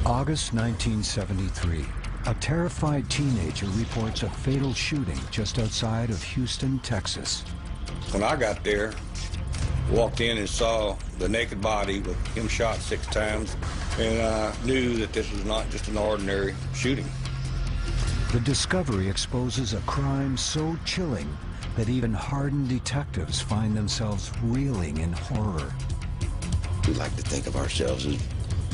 August 1973. A terrified teenager reports a fatal shooting just outside of Houston, Texas. When I got there, walked in and saw the naked body with him shot 6 times, and I knew that this was not just an ordinary shooting. The discovery exposes a crime so chilling that even hardened detectives find themselves reeling in horror. We like to think of ourselves as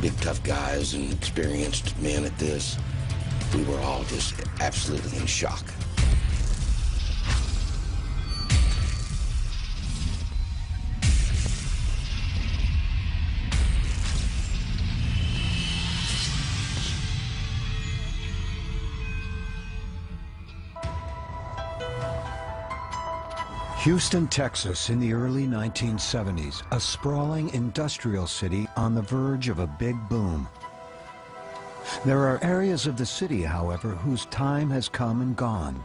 big, tough guys and experienced men at this. We were all just absolutely in shock. Houston, Texas in the early 1970s, a sprawling industrial city on the verge of a big boom. There are areas of the city, however, whose time has come and gone.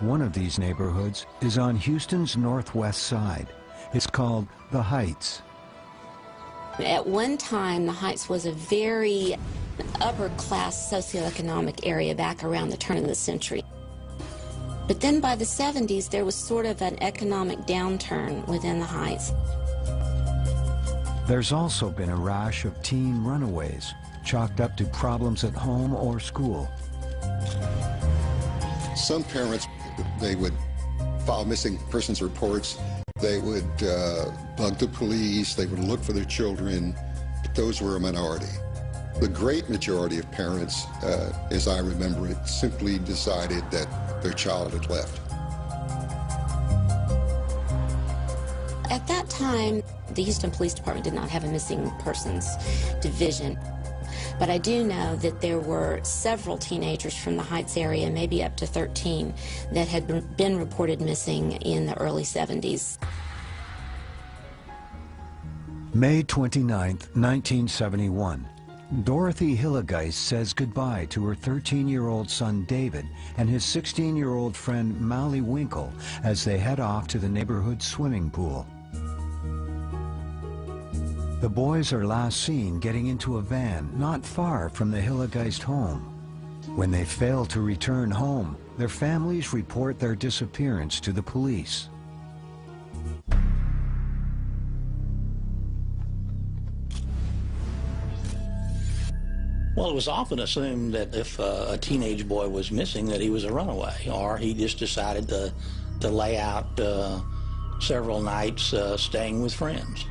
One of these neighborhoods is on Houston's northwest side. It's called the Heights. At one time, the Heights was a very upper-class socioeconomic area back around the turn of the century. But then by the 70s, there was sort of an economic downturn within the Heights. There's also been a rash of teen runaways, chalked up to problems at home or school. Some parents, they would file missing persons reports. They would bug the police. They would look for their children. But those were a minority. The great majority of parents, as I remember it, simply decided that their child had left. At that time, the Houston Police Department did not have a missing persons division. But I do know that there were several teenagers from the Heights area, maybe up to 13, that had been reported missing in the early 70s. May 29, 1971. Dorothy Hillegeist says goodbye to her 13-year-old son David and his 16-year-old friend Mally Winkle as they head off to the neighborhood swimming pool. The boys are last seen getting into a van not far from the Hillegeist home. When they fail to return home, their families report their disappearance to the police. Well, it was often assumed that if a teenage boy was missing, that he was a runaway, or he just decided to lay out several nights staying with friends.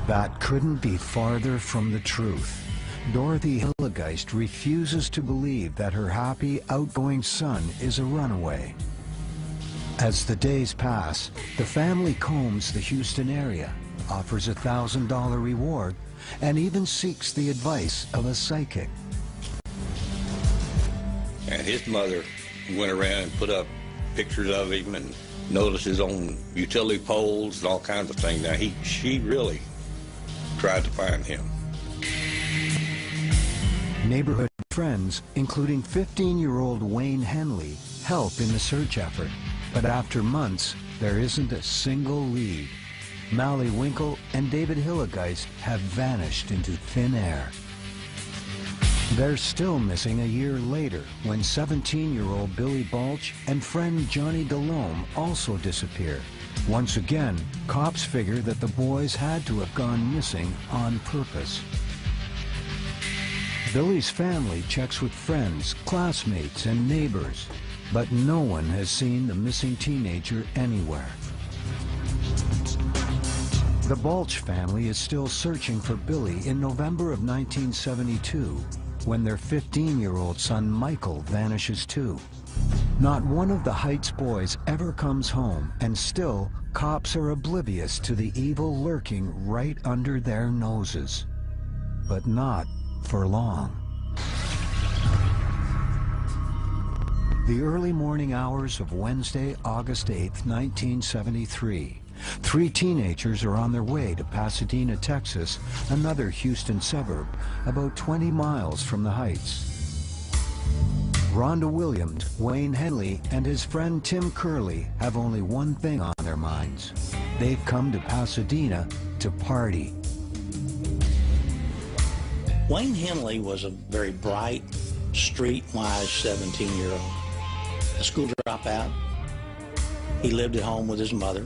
That couldn't be farther from the truth. Dorothy Hillegeist refuses to believe that her happy, outgoing son is a runaway. As the days pass, the family combs the Houston area, offers a $1,000 reward, and even seeks the advice of a psychic. And his mother went around and put up pictures of him and notices on utility poles and all kinds of things. Now, she really tried to find him. Neighborhood friends, including 15-year-old Wayne Henley, help in the search effort. But after months, there isn't a single lead. Mally Winkle and David Hillegeist have vanished into thin air. They're still missing a year later when 17-year-old Billy Balch and friend Johnny DeLome also disappear. Once again, cops figure that the boys had to have gone missing on purpose. Billy's family checks with friends, classmates, and neighbors, but no one has seen the missing teenager anywhere. The Balch family is still searching for Billy in November of 1972, when their 15-year-old son Michael vanishes too. Not one of the Heights boys ever comes home, and still, cops are oblivious to the evil lurking right under their noses. But not for long. The early morning hours of Wednesday, August 8, 1973. 3 teenagers are on their way to Pasadena, Texas, another Houston suburb, about 20 miles from the Heights. Rhonda Williams, Wayne Henley, and his friend Tim Curley have only one thing on their minds. They've come to Pasadena to party. Wayne Henley was a very bright, streetwise 17-year-old. A school dropout. He lived at home with his mother.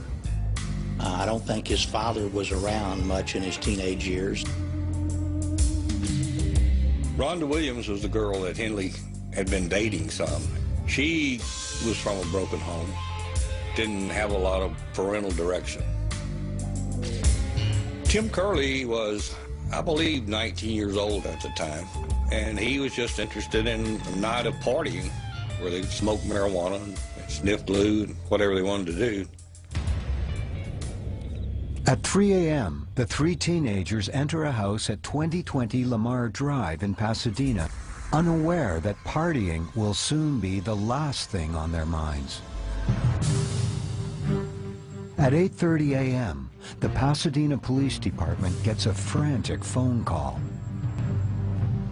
I don't think his father was around much in his teenage years. Rhonda Williams was the girl that Henley had been dating some. She was from a broken home, didn't have a lot of parental direction. Tim Curley was, I believe, 19 years old at the time, and he was just interested in a night of partying where they smoked marijuana and sniffed glue and whatever they wanted to do. At 3 a.m., the three teenagers enter a house at 2020 Lamar Drive in Pasadena, unaware that partying will soon be the last thing on their minds. At 8:30 a.m., the Pasadena Police Department gets a frantic phone call.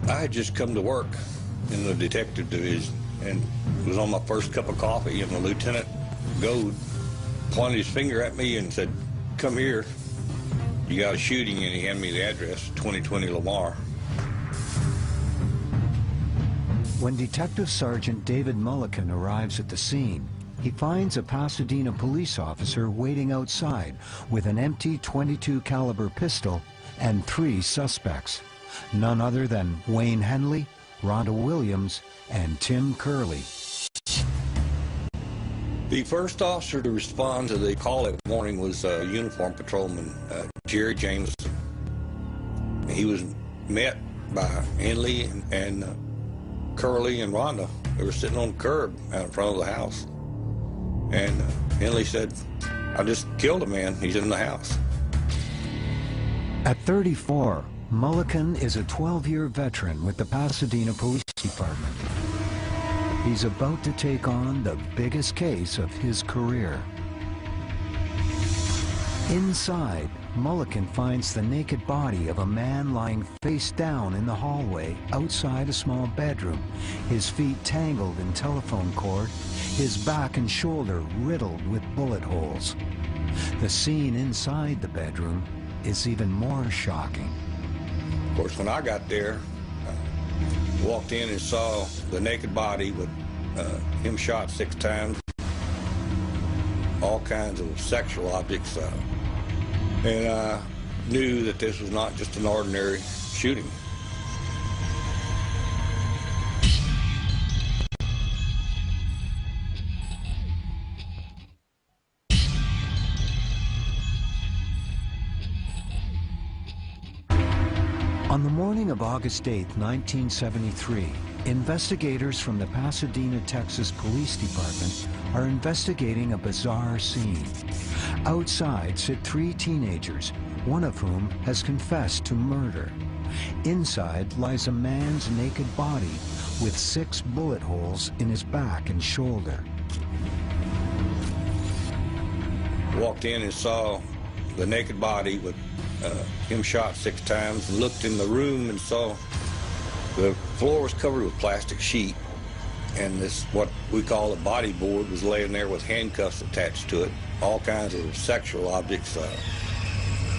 I had just come to work in the detective division and was on my first cup of coffee, and the Lieutenant Goad pointed his finger at me and said, "Come here, you got a shooting," and he handed me the address, 2020 Lamar. When Detective Sergeant David Mullican arrives at the scene, he finds a Pasadena police officer waiting outside with an empty .22 caliber pistol and 3 suspects, none other than Wayne Henley, Rhonda Williams, and Tim Curley. The first officer to respond to the call that morning was uniformed patrolman Jerry Jameson. He was met by Henley and Curley and Rhonda. They were sitting on the curb out in front of the house. And Henley said, "I just killed a man. He's in the house." At 34, Mullican is a 12-year veteran with the Pasadena Police Department. He's about to take on the biggest case of his career. Inside, Mullican finds the naked body of a man lying face down in the hallway outside a small bedroom, his feet tangled in telephone cord, his back and shoulder riddled with bullet holes. The scene inside the bedroom is even more shocking. Of course, when I got there, walked in and saw the naked body with him shot 6 times, all kinds of sexual objects, and I knew that this was not just an ordinary shooting. On the morning of August 8, 1973, investigators from the Pasadena, Texas Police Department are investigating a bizarre scene. Outside sit 3 teenagers, one of whom has confessed to murder. Inside lies a man's naked body with 6 bullet holes in his back and shoulder. Walked in and saw the naked body with him shot 6 times, and looked in the room and saw the floor was covered with plastic sheet, and this, what we call a body board, was laying there with handcuffs attached to it, all kinds of sexual objects,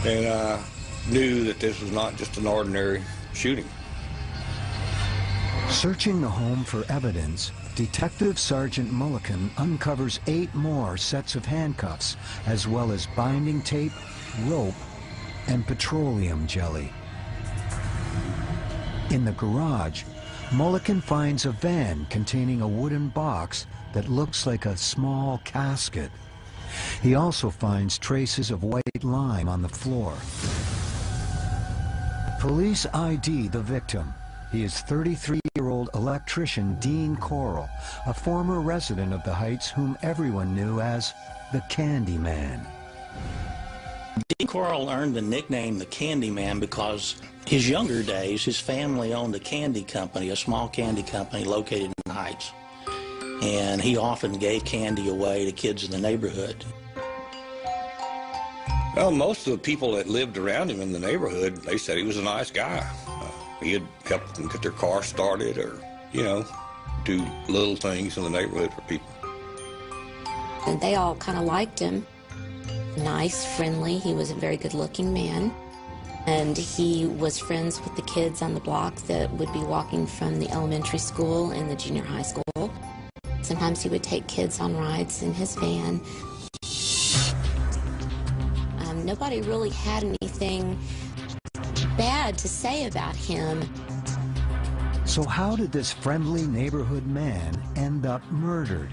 and I knew that this was not just an ordinary shooting. Searching the home for evidence, Detective Sergeant Mullican uncovers 8 more sets of handcuffs, as well as binding tape, rope, and petroleum jelly. In the garage, Mullican finds a van containing a wooden box that looks like a small casket. He also finds traces of white lime on the floor. Police ID the victim. He is 33-year-old electrician Dean Coral, a former resident of the Heights whom everyone knew as the Candy Man. Dean Coral earned the nickname the Candy Man because his younger days, his family owned a candy company, a small candy company located in the Heights. And he often gave candy away to kids in the neighborhood. Well, most of the people that lived around him in the neighborhood, they said he was a nice guy. He had helped them get their car started, or, you know, do little things in the neighborhood for people. And they all kind of liked him. Nice, friendly. He was a very good-looking man. And he was friends with the kids on the block that would be walking from the elementary school and the junior high school. Sometimes he would take kids on rides in his van. Nobody really had anything bad to say about him. So how did this friendly neighborhood man end up murdered?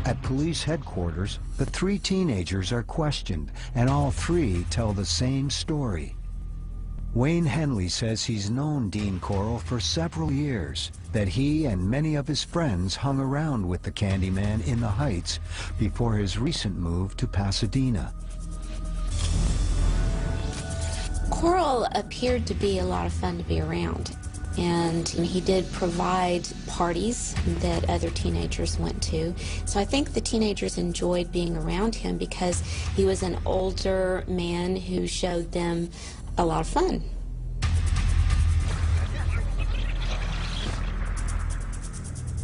At police headquarters, the three teenagers are questioned, and all three tell the same story. Wayne Henley says he's known Dean Corll for several years, that he and many of his friends hung around with the Candyman in the Heights before his recent move to Pasadena. Corll appeared to be a lot of fun to be around, and he did provide parties that other teenagers went to. So I think the teenagers enjoyed being around him because he was an older man who showed them a lot of fun.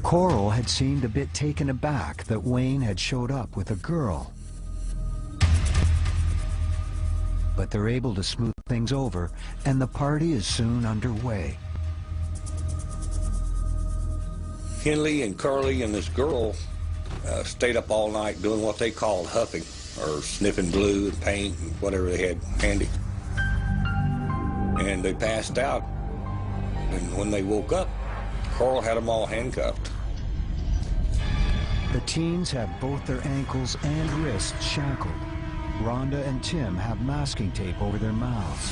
Corll had seemed a bit taken aback that Wayne had showed up with a girl. But they're able to smooth things over, and the party is soon underway. Henley and Curly and this girl stayed up all night doing what they called huffing, or sniffing glue and paint and whatever they had handy. And they passed out, and when they woke up, Corll had them all handcuffed. The teens have both their ankles and wrists shackled. Rhonda and Tim have masking tape over their mouths.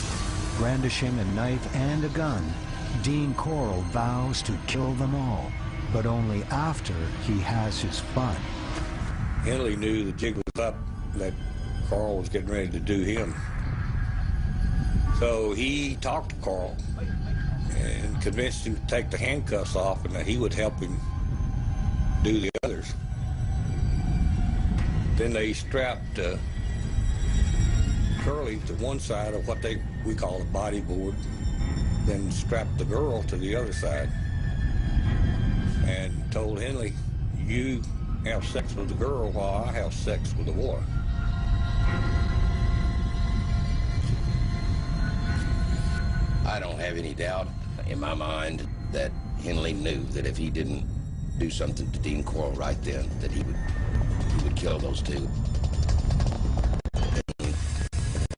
Brandishing a knife and a gun, Dean Corll vows to kill them all, but only after he has his fun. Henley knew the jig was up, that Corll was getting ready to do him. So he talked to Corll and convinced him to take the handcuffs off and that he would help him do the others. Then they strapped Curly to one side of what we call a bodyboard, then strapped the girl to the other side and told Henley, you have sex with the girl while I have sex with the boy. I don't have any doubt in my mind that Henley knew that if he didn't do something to Dean Corll right then, that he would kill those two. And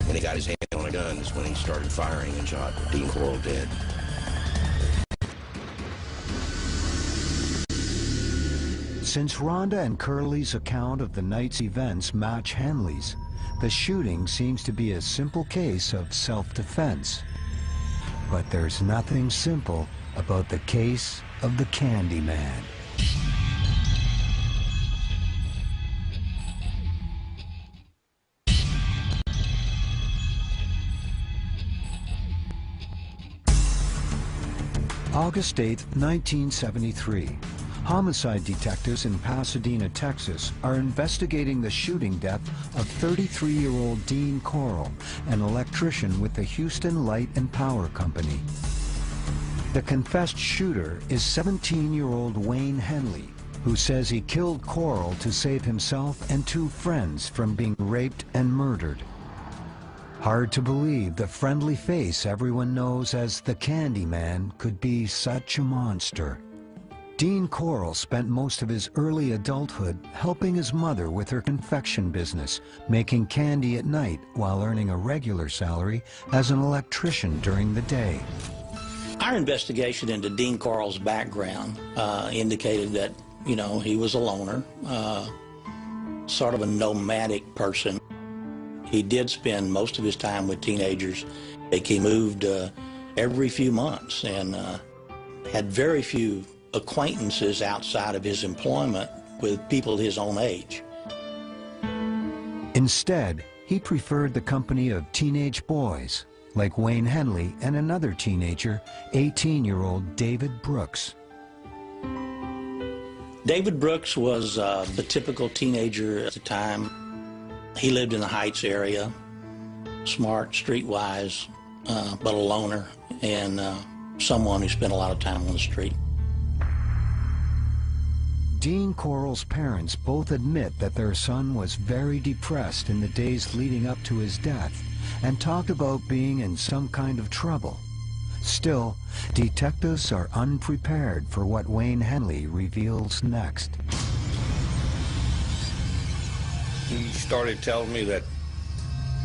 when he got his hand on a gun is when he started firing and shot Dean Corll dead. Since Rhonda and Curly's account of the night's events match Henley's, the shooting seems to be a simple case of self-defense. But there's nothing simple about the case of the Candyman. August 8, 1973. Homicide detectives in Pasadena, Texas are investigating the shooting death of 33-year-old Dean Corll, an electrician with the Houston Light and Power Company. The confessed shooter is 17-year-old Wayne Henley, who says he killed Corll to save himself and two friends from being raped and murdered. Hard to believe the friendly face everyone knows as the Candyman could be such a monster. Dean Corll spent most of his early adulthood helping his mother with her confection business, making candy at night while earning a regular salary as an electrician during the day. Our investigation into Dean Corll's background indicated that, you know, he was a loner, sort of a nomadic person. He did spend most of his time with teenagers. He moved every few months and had very few acquaintances outside of his employment with people his own age. Instead, he preferred the company of teenage boys, like Wayne Henley and another teenager, 18-year-old David Brooks. David Brooks was the typical teenager at the time. He lived in the Heights area, smart, streetwise, but a loner, and someone who spent a lot of time on the street. Dean Corll's parents both admit that their son was very depressed in the days leading up to his death, and talked about being in some kind of trouble. Still, detectives are unprepared for what Wayne Henley reveals next. He started telling me that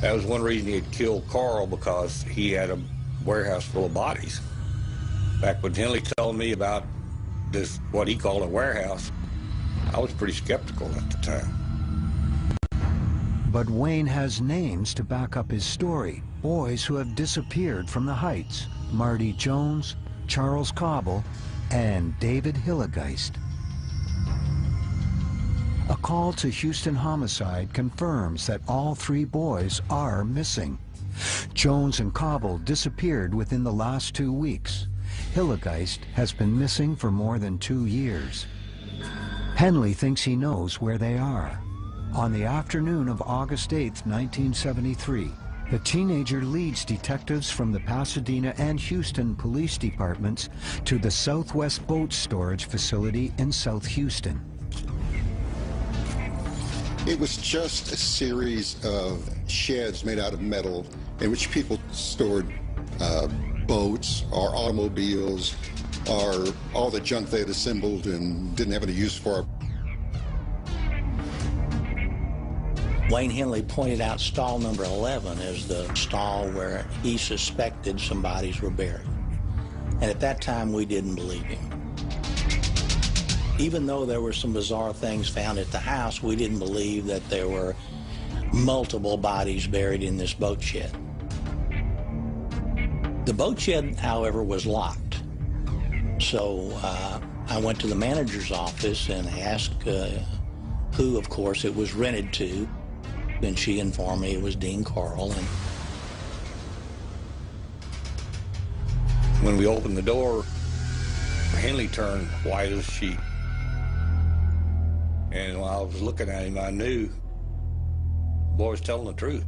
was one reason he had killed Carl, because he had a warehouse full of bodies. Back when Henley told me about this, what he called a warehouse, I was pretty skeptical at the time. But Wayne has names to back up his story. Boys who have disappeared from the Heights: Marty Jones, Charles Cobble, and David Hillegeist. A call to Houston Homicide confirms that all 3 boys are missing. Jones and Cobble disappeared within the last 2 weeks. Hillegeist has been missing for more than 2 years. Henley thinks he knows where they are. On the afternoon of August 8, 1973, the teenager leads detectives from the Pasadena and Houston police departments to the Southwest Boat Storage Facility in South Houston. It was just a series of sheds made out of metal in which people stored boats or automobiles or all the junk they had assembled and didn't have any use for. Wayne Henley pointed out stall number 11 as the stall where he suspected some bodies were buried. And at that time, we didn't believe him. Even though there were some bizarre things found at the house, we didn't believe that there were multiple bodies buried in this boat shed. The boat shed, however, was locked. So I went to the manager's office and asked who, of course, it was rented to. And she informed me it was Dean Carl. And when we opened the door, Henley turned white as a sheet. And when I was looking at him, I knew the boy was telling the truth.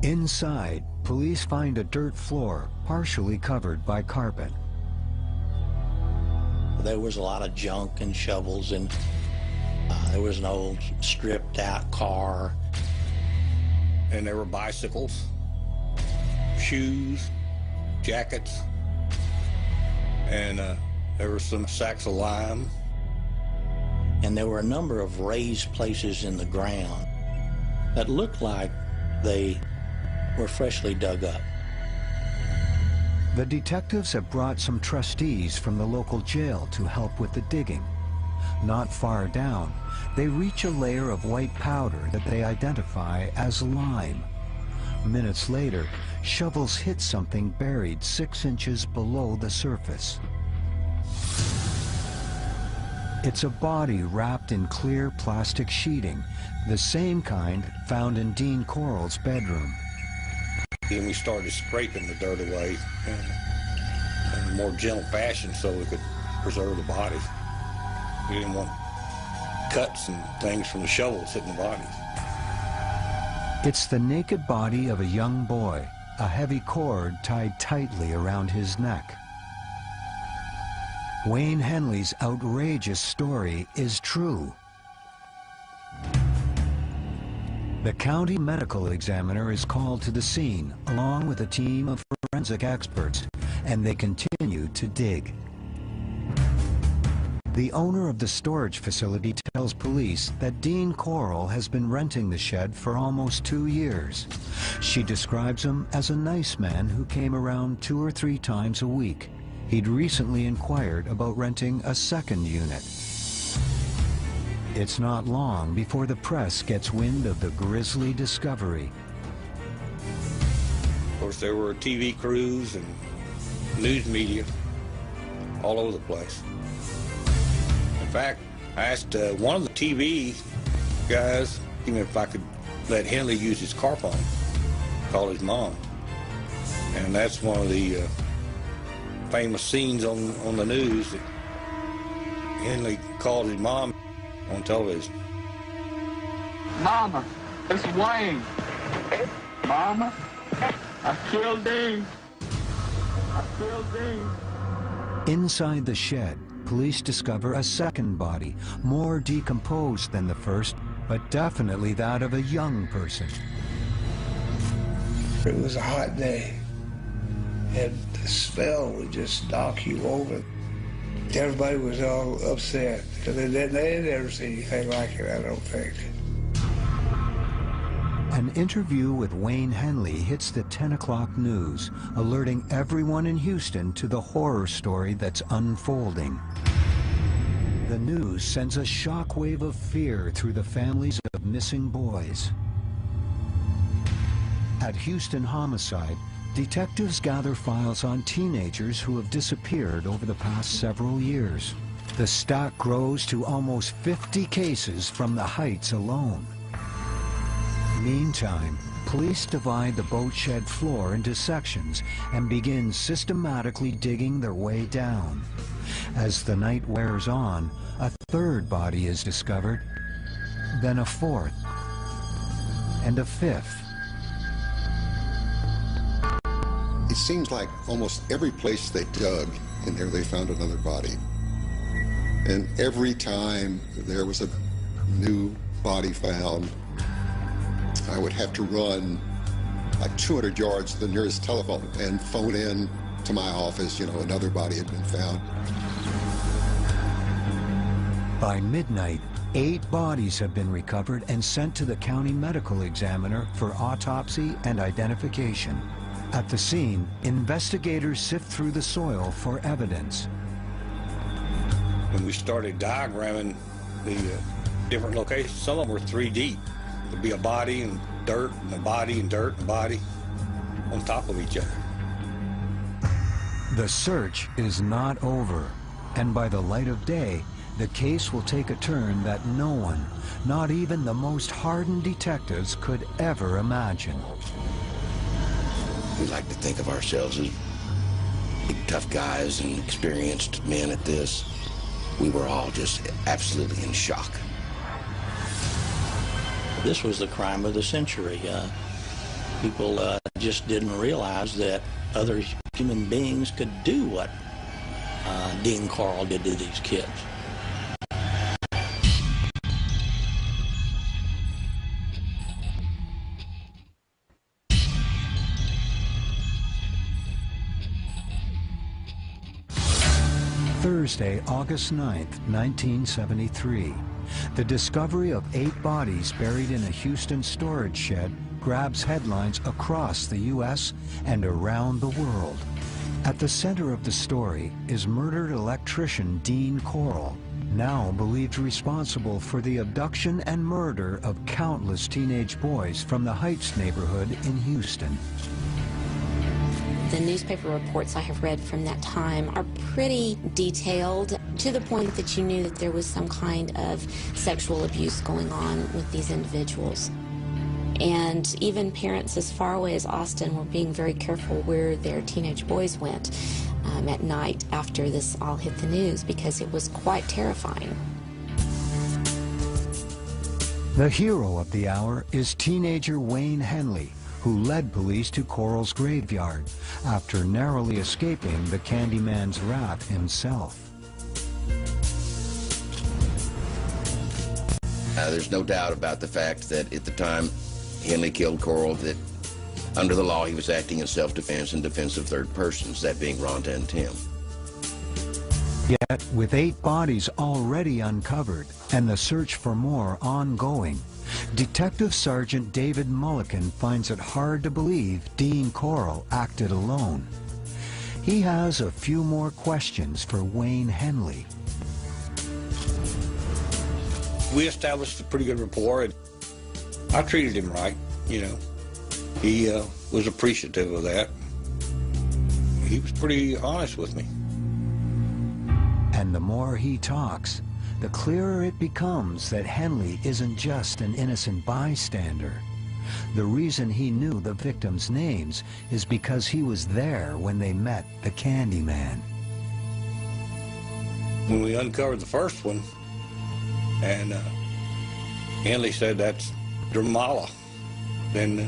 Inside, police find a dirt floor partially covered by carpet. there was a lot of junk and shovels, and there was an old stripped out car. And there were bicycles, shoes, jackets, and there were some sacks of lime. And there were a number of raised places in the ground that looked like they were freshly dug up. The detectives have brought some trustees from the local jail to help with the digging. Not far down, they reach a layer of white powder that they identify as lime. Minutes later, shovels hit something buried 6 inches below the surface. It's a body wrapped in clear plastic sheeting, the same kind found in Dean Corll's bedroom. And we started scraping the dirt away in a more gentle fashion so we could preserve the body. We didn't want cuts and things from the shovels hitting the bodies. It's the naked body of a young boy, a heavy cord tied tightly around his neck. Wayne Henley's outrageous story is true. The county medical examiner is called to the scene along with a team of forensic experts, and they continue to dig. The owner of the storage facility tells police that Dean Corll has been renting the shed for almost 2 years. She describes him as a nice man who came around 2 or 3 times a week. He'd recently inquired about renting a second unit. It's not long before the press gets wind of the grisly discovery. Of course, there were TV crews and news media all over the place. In fact, I asked one of the TV guys even if I could let Henley use his car phone, call his mom. And that's one of the famous scenes on the news. That Henley called his mom on television. Mama, it's Wayne. Mama, I killed Dean. I killed Dean. Inside the shed, police discover a second body, more decomposed than the first, but definitely that of a young person. It was a hot day, and the smell would just knock you over. Everybody was all upset. They had never seen anything like it, I don't think. An interview with Wayne Henley hits the 10 o'clock news, alerting everyone in Houston to the horror story that's unfolding. The news sends a shockwave of fear through the families of missing boys. At Houston Homicide, detectives gather files on teenagers who have disappeared over the past several years. The stack grows to almost 50 cases from the Heights alone. Meantime, police divide the boat shed floor into sections and begin systematically digging their way down. As the night wears on, a third body is discovered, then a fourth, and a fifth. It seems like almost every place they dug in there, they found another body. And every time there was a new body found, I would have to run like 200 yards to the nearest telephone and phone in to my office, you know, another body had been found. By midnight, 8 bodies have been recovered and sent to the county medical examiner for autopsy and identification. At the scene, investigators sift through the soil for evidence. When we started diagramming the different locations, some of them were 3 deep. There'd be a body and dirt and a body and dirt and a body on top of each other. The search is not over, and by the light of day, the case will take a turn that no one, not even the most hardened detectives, could ever imagine. We like to think of ourselves as big, tough guys and experienced men at this. We were all just absolutely in shock. This was the crime of the century. People just didn't realize that other human beings could do what Dean Corll did to these kids. Thursday, August 9th, 1973. The discovery of 8 bodies buried in a Houston storage shed grabs headlines across the U.S. and around the world. At the center of the story is murdered electrician Dean Corll, now believed responsible for the abduction and murder of countless teenage boys from the Heights neighborhood in Houston. The newspaper reports I have read from that time are pretty detailed, to the point that you knew that there was some kind of sexual abuse going on with these individuals. And even parents as far away as Austin were being very careful where their teenage boys went at night after this all hit the news, because it was quite terrifying. The hero of the hour is teenager Wayne Henley, who led police to Corll's graveyard after narrowly escaping the Candyman's wrath himself. There's no doubt about the fact that at the time Henley killed Corll, that under the law he was acting in self-defense and defense of third persons, that being Rhonda and Tim. Yet, with 8 bodies already uncovered and the search for more ongoing, Detective Sergeant David Mulliken finds it hard to believe Dean Corll acted alone. He has a few more questions for Wayne Henley. We established a pretty good rapport, and I treated him right, you know. He was appreciative of that. He was pretty honest with me. And the more he talks, the clearer it becomes that Henley isn't just an innocent bystander. The reason he knew the victims' names is because he was there when they met the Candyman. When we uncovered the first one, and Henley said that's Dramala, then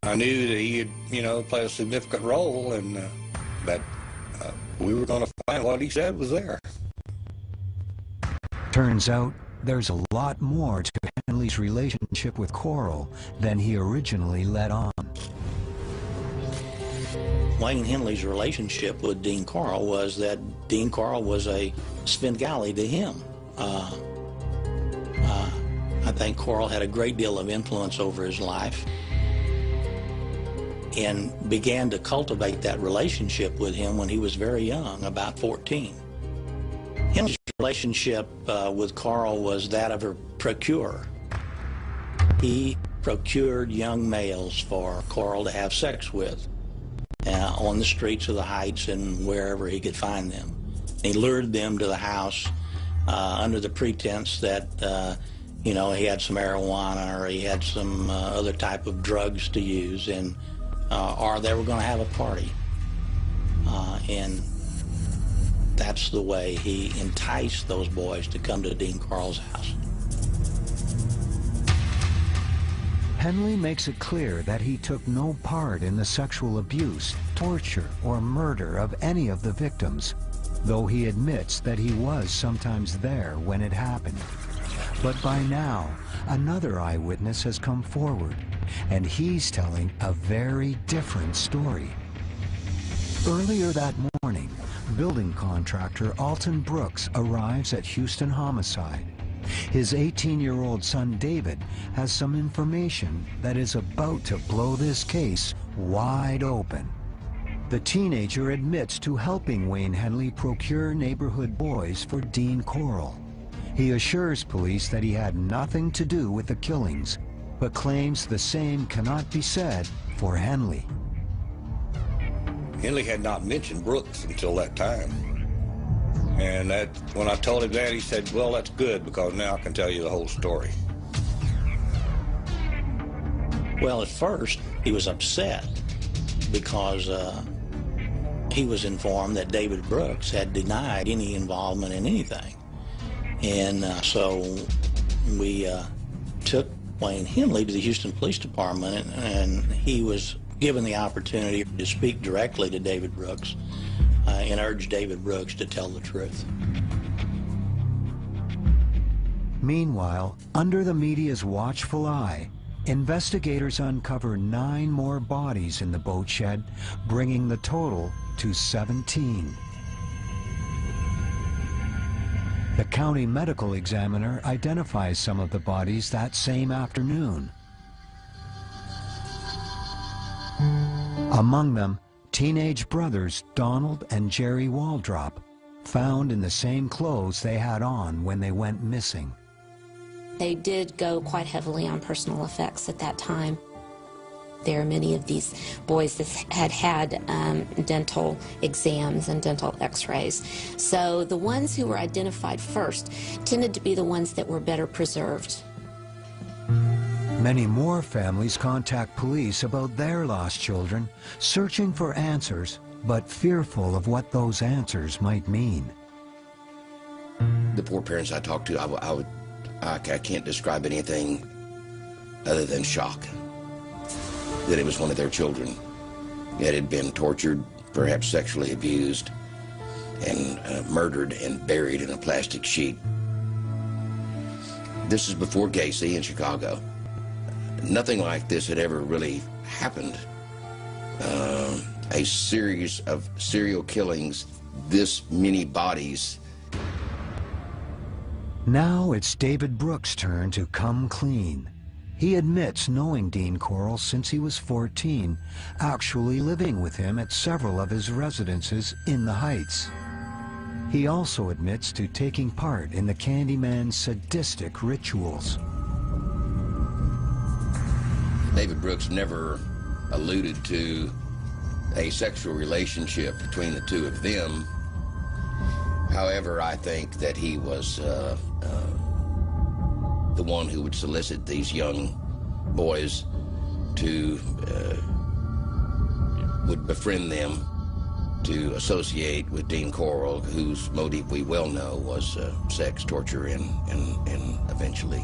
I knew that he had, you know, played a significant role, and that we were going to find what he said was there. Turns out, there's a lot more to Henley's relationship with Coral than he originally let on. Wayne Henley's relationship with Dean Coral was that Dean Coral was a Svengali to him. I think Coral had a great deal of influence over his life and began to cultivate that relationship with him when he was very young, about 14. Henley's relationship with Coral was that of a procurer. He procured young males for Coral to have sex with on the streets of the Heights and wherever he could find them. He lured them to the house under the pretense that you know, he had some marijuana or he had some other type of drugs to use, and or they were going to have a party. And that's the way he enticed those boys to come to Dean Coral's house. Henley makes it clear that he took no part in the sexual abuse, torture, or murder of any of the victims, though he admits that he was sometimes there when it happened. But by now, another eyewitness has come forward, and he's telling a very different story. Earlier that morning, building contractor Alton Brooks arrives at Houston Homicide. His 18-year-old son David has some information that is about to blow this case wide open. The teenager admits to helping Wayne Henley procure neighborhood boys for Dean Coral. He assures police that he had nothing to do with the killings, but claims the same cannot be said for Henley. Henley had not mentioned Brooks until that time. And when I told him that, he said, well, that's good, because now I can tell you the whole story. Well, at first, he was upset because he was informed that David Brooks had denied any involvement in anything. And so we took Wayne Henley to the Houston Police Department, and he was given the opportunity to speak directly to David Brooks and urge David Brooks to tell the truth. Meanwhile, under the media's watchful eye, investigators uncover 9 more bodies in the boat shed, bringing the total to 17. The county medical examiner identifies some of the bodies that same afternoon. Among them, teenage brothers Donald and Jerry Waldrop, found in the same clothes they had on when they went missing. They did go quite heavily on personal effects at that time. There are many of these boys that had dental exams and dental x-rays. So the ones who were identified first tended to be the ones that were better preserved. Many more families contact police about their lost children, searching for answers, but fearful of what those answers might mean. The poor parents I talked to, I can't describe anything other than shock. That it was one of their children that had been tortured, perhaps sexually abused, and murdered and buried in a plastic sheet. This is before Gacy in Chicago. Nothing like this had ever really happened. A series of serial killings, this many bodies. Now it's David Brooks' turn to come clean. He admits knowing Dean Coral since he was 14, actually living with him at several of his residences in the Heights. He also admits to taking part in the Candyman's sadistic rituals. David Brooks never alluded to a sexual relationship between the two of them. However, I think that he was the one who would solicit these young boys to, would befriend them to associate with Dean Coral, whose motive we well know was sex, torture, and eventually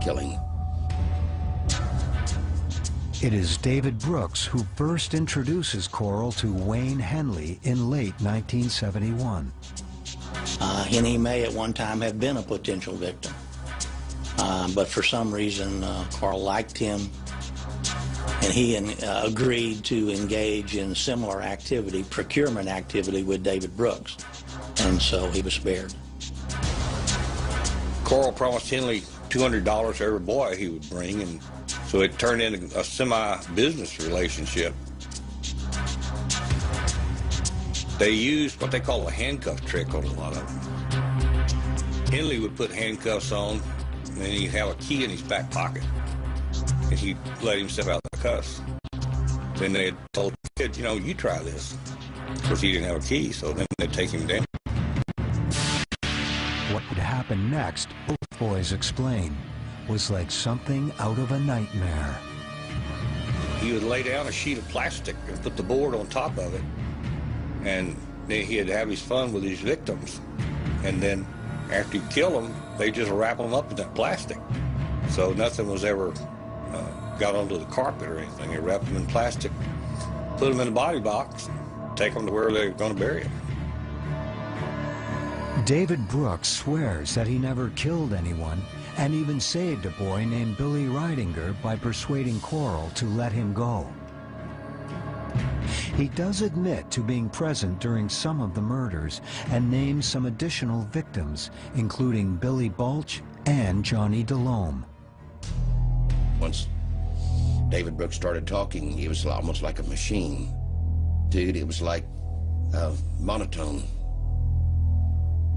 killing. It is David Brooks who first introduces Coral to Wayne Henley in late 1971. And he may at one time have been a potential victim. but for some reason Carl liked him, and he agreed to engage in similar activity, procurement activity, with David Brooks, and so he was spared. Carl promised Henley $200 for every boy he would bring, and so it turned into a semi-business relationship. They used what they call a handcuff trick on a lot of them. Henley would put handcuffs on, and then he'd have a key in his back pocket, and he'd let himself out of the cuffs. Then they'd tell the kid, you know, you try this. Of course, he didn't have a key, so then they'd take him down. What would happen next, both boys explain, was like something out of a nightmare. He would lay down a sheet of plastic and put the board on top of it, and then he'd have his fun with his victims. And then after he'd kill them, they'd just wrap them up in that plastic. So nothing was ever got onto the carpet or anything. They wrapped them in plastic, put them in a body box, and take them to where they were going to bury them. David Brooks swears that he never killed anyone and even saved a boy named Billy Ridinger by persuading Coral to let him go. He does admit to being present during some of the murders and names some additional victims, including Billy Balch and Johnny DeLome. Once David Brooks started talking, he was almost like a machine. Dude, it was like monotone.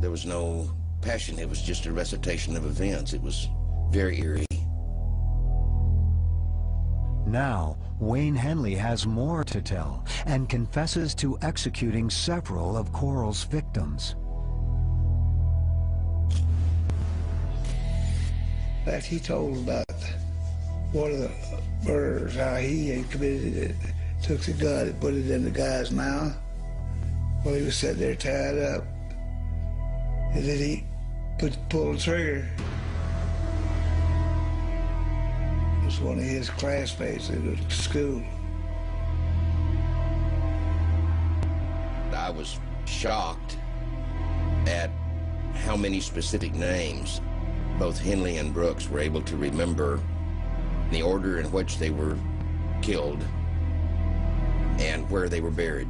There was no passion. It was just a recitation of events. It was very eerie. Now, Wayne Henley has more to tell and confesses to executing several of Coral's victims. In fact, he told about one of the murders, how he had committed it, took the gun and put it in the guy's mouth while he was sitting there tied up. And then he pulled the trigger. It was one of his classmates at school. I was shocked at how many specific names both Henley and Brooks were able to remember, the order in which they were killed, and where they were buried.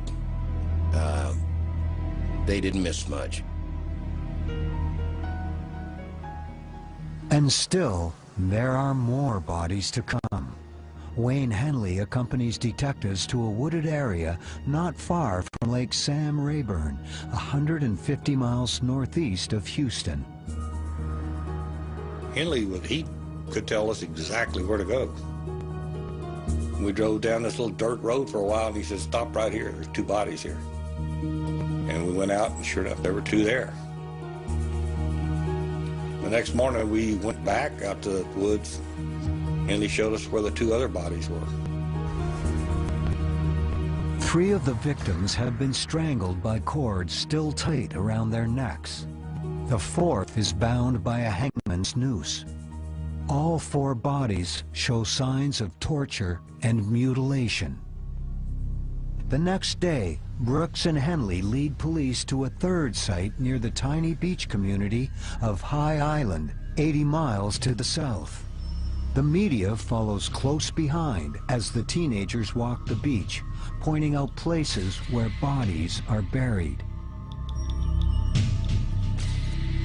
They didn't miss much. And still, there are more bodies to come. Wayne Henley accompanies detectives to a wooded area not far from Lake Sam Rayburn, 150 miles northeast of Houston. Henley, he could tell us exactly where to go. We drove down this little dirt road for a while, and he said, stop right here. There's 2 bodies here. And we went out, and sure enough, there were 2 there. The next morning, we went back out to the woods, and he showed us where the 2 other bodies were. 3 of the victims have been strangled by cords still tight around their necks. The 4th is bound by a hangman's noose. All 4 bodies show signs of torture and mutilation. The next day, Brooks and Henley lead police to a 3rd site near the tiny beach community of High Island, 80 miles to the south. The media follows close behind as the teenagers walk the beach, pointing out places where bodies are buried.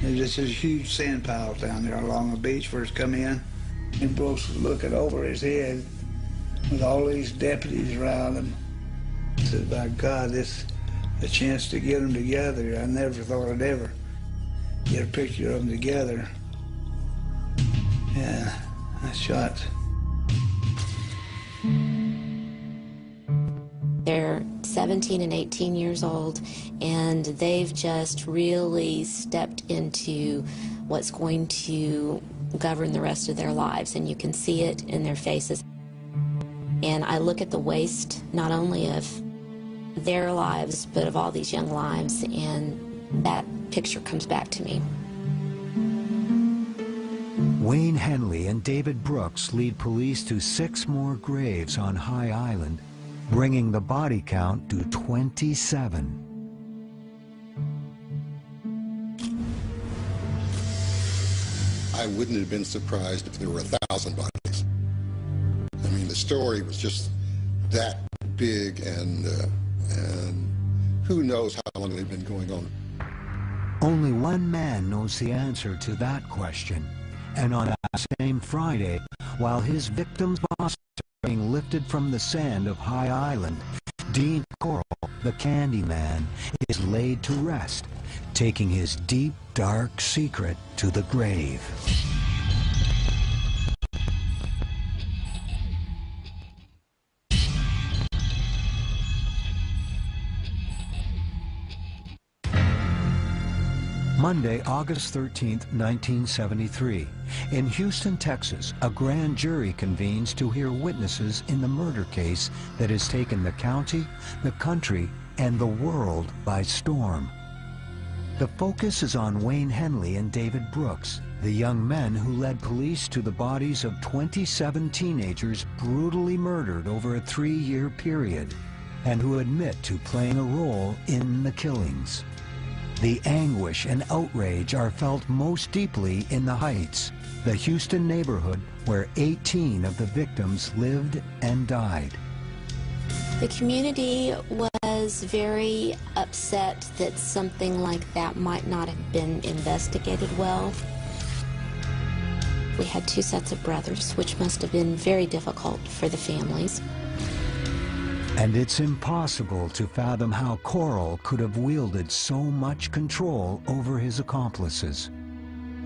There's just a huge sand pile down there along the beach first come in. And Brooks was looking over his head with all these deputies around him. I said, by God, this a chance to get them together. I never thought I'd ever get a picture of them together. Yeah, I shot. They're 17 and 18 years old, and they've just really stepped into what's going to govern the rest of their lives, and you can see it in their faces. And I look at the waste, not only of their lives, but of all these young lives, and that picture comes back to me. Wayne Henley and David Brooks lead police to 6 more graves on High Island, bringing the body count to 27. I wouldn't have been surprised if there were 1,000 bodies. I mean, the story was just that big, and who knows how long it had been going on. Only one man knows the answer to that question. And on that same Friday, while his victim's bodies are being lifted from the sand of High Island, Dean Coral, the Candyman, is laid to rest, taking his deep, dark secret to the grave. Monday, August 13th, 1973. In Houston, Texas, a grand jury convenes to hear witnesses in the murder case that has taken the county, the country, and the world by storm. The focus is on Wayne Henley and David Brooks, the young men who led police to the bodies of 27 teenagers brutally murdered over a 3-year period, and who admit to playing a role in the killings. The anguish and outrage are felt most deeply in the Heights, the Houston neighborhood where 18 of the victims lived and died. The community was very upset that something like that might not have been investigated well. We had 2 sets of brothers, which must have been very difficult for the families. And it's impossible to fathom how Coral could have wielded so much control over his accomplices.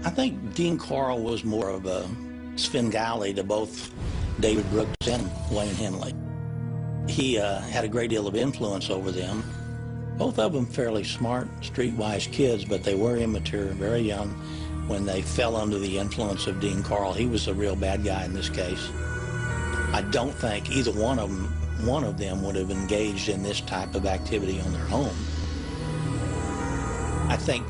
I think Dean Coral was more of a Svengali to both David Brooks and Wayne Henley. He had a great deal of influence over them. Both of them fairly smart, streetwise kids, but they were immature, very young, when they fell under the influence of Dean Coral. He was the real bad guy in this case. I don't think either one of them would have engaged in this type of activity on their own. I think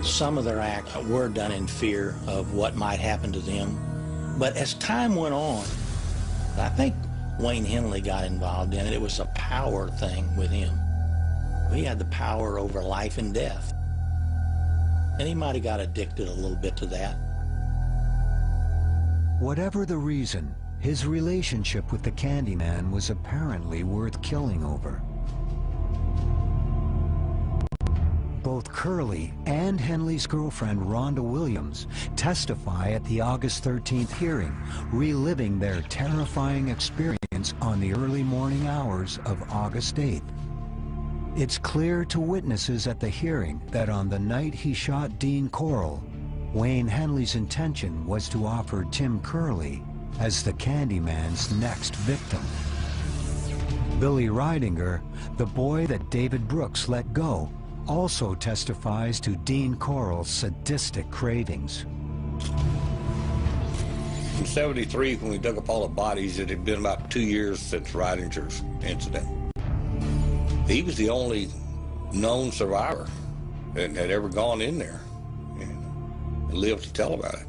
some of their acts were done in fear of what might happen to them. But as time went on, I think Wayne Henley got involved in it. It was a power thing with him. He had the power over life and death. And he might have got addicted a little bit to that. Whatever the reason, his relationship with the Candyman was apparently worth killing over. Both Curley and Henley's girlfriend, Rhonda Williams, testify at the August 13th hearing, reliving their terrifying experience on the early morning hours of August 8th. It's clear to witnesses at the hearing that on the night he shot Dean Coral, Wayne Henley's intention was to offer Tim Curley as the Candyman's next victim. Billy Ridinger, the boy that David Brooks let go, also testifies to Dean Coral's sadistic cravings. In '73, when we dug up all the bodies, it had been about 2 years since Ridinger's incident. He was the only known survivor that had ever gone in there and lived to tell about it.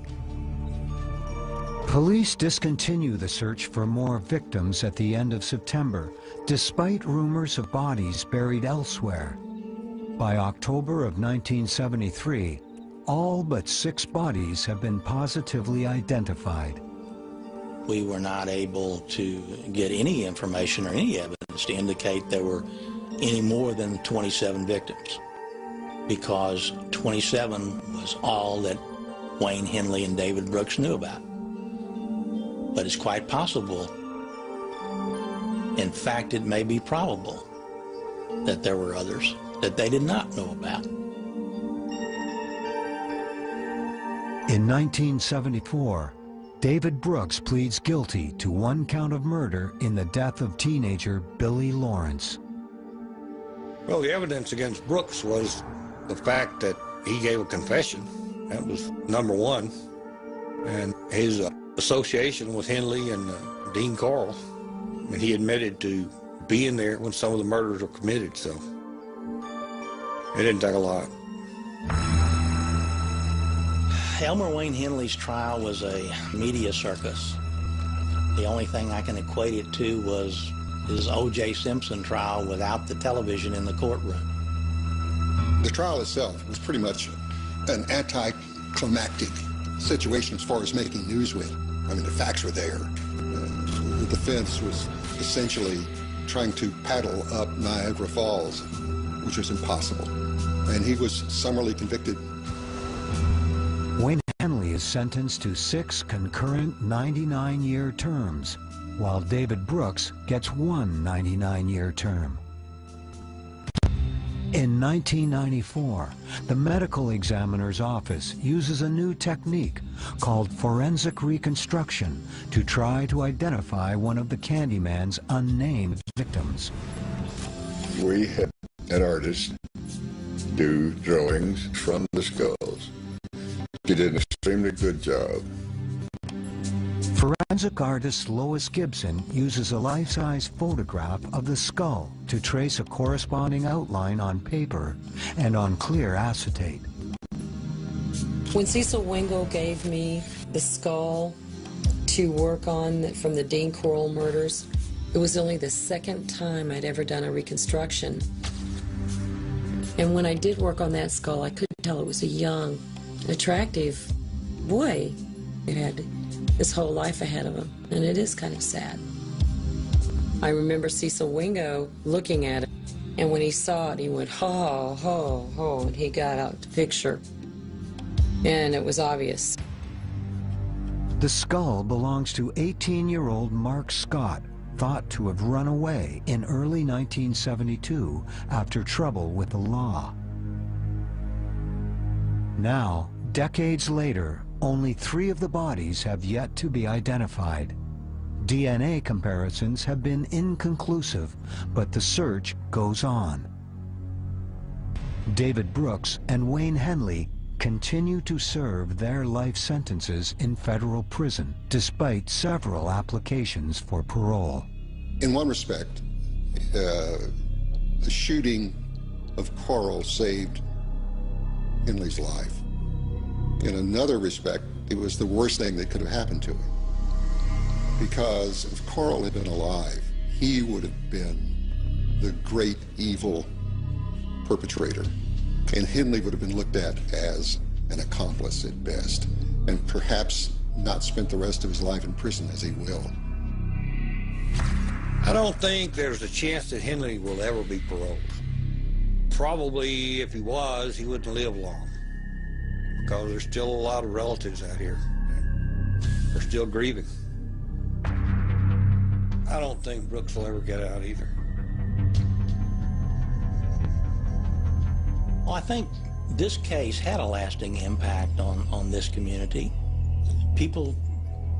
Police discontinue the search for more victims at the end of September, despite rumors of bodies buried elsewhere. By October of 1973, all but 6 bodies have been positively identified. We were not able to get any information or any evidence to indicate there were any more than 27 victims, because 27 was all that Wayne Henley and David Brooks knew about. But it's quite possible, in fact, it may be probable, that there were others that they did not know about. In 1974, David Brooks pleads guilty to 1 count of murder in the death of teenager Billy Lawrence. Well, the evidence against Brooks was the fact that he gave a confession. That was number 1. And his association with Henley and Dean Coral. And he admitted to being there when some of the murders were committed, so it didn't take a lot. Elmer Wayne Henley's trial was a media circus. The only thing I can equate it to was his O.J. Simpson trial without the television in the courtroom. The trial itself was pretty much an anticlimactic situation as far as making news with. I mean, the facts were there. The defense was essentially trying to paddle up Niagara Falls, which was impossible. And he was summarily convicted. Wayne Henley is sentenced to 6 concurrent 99-year terms, while David Brooks gets 1 99-year term. In 1994, the medical examiner's office uses a new technique called forensic reconstruction to try to identify one of the Candyman's unnamed victims. We had an artist do drawings from the skulls. She did an extremely good job. Forensic artist Lois Gibson uses a life-size photograph of the skull to trace a corresponding outline on paper and on clear acetate. When Cecil Wingo gave me the skull to work on from the Dean Corll murders, it was only the second time I'd ever done a reconstruction. And when I did work on that skull, I could tell it was a young, attractive boy. It had his whole life ahead of him, and it is kind of sad. I remember Cecil Wingo looking at it, and when he saw it, he went, ho, ho, ho, and he got out the picture. And it was obvious. The skull belongs to 18-year-old Mark Scott, thought to have run away in early 1972 after trouble with the law. Now, decades later, only 3 of the bodies have yet to be identified. DNA comparisons have been inconclusive, but the search goes on. David Brooks and Wayne Henley continue to serve their life sentences in federal prison, despite several applications for parole. In one respect, the shooting of Corll saved Henley's life. In another respect, it was the worst thing that could have happened to him. Because if Corll had been alive, he would have been the great evil perpetrator. And Henley would have been looked at as an accomplice at best, and perhaps not spent the rest of his life in prison as he will. I don't think there's a chance that Henley will ever be paroled. Probably if he was, he wouldn't live long, because there's still a lot of relatives out here. They're still grieving. I don't think Brooks will ever get out either. Well, I think this case had a lasting impact on this community. People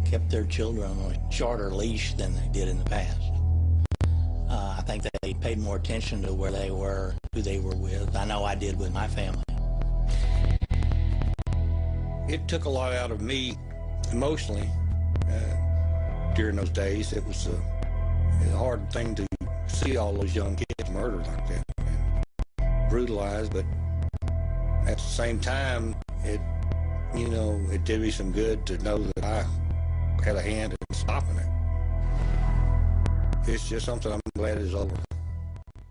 kept their children on a shorter leash than they did in the past. I think they paid more attention to where they were, who they were with. I know I did with my family. It took a lot out of me emotionally during those days. It was a hard thing to see all those young kids murdered like that, and brutalized, but at the same time, it did me some good to know that I had a hand in stopping it. It's just something I'm glad is over.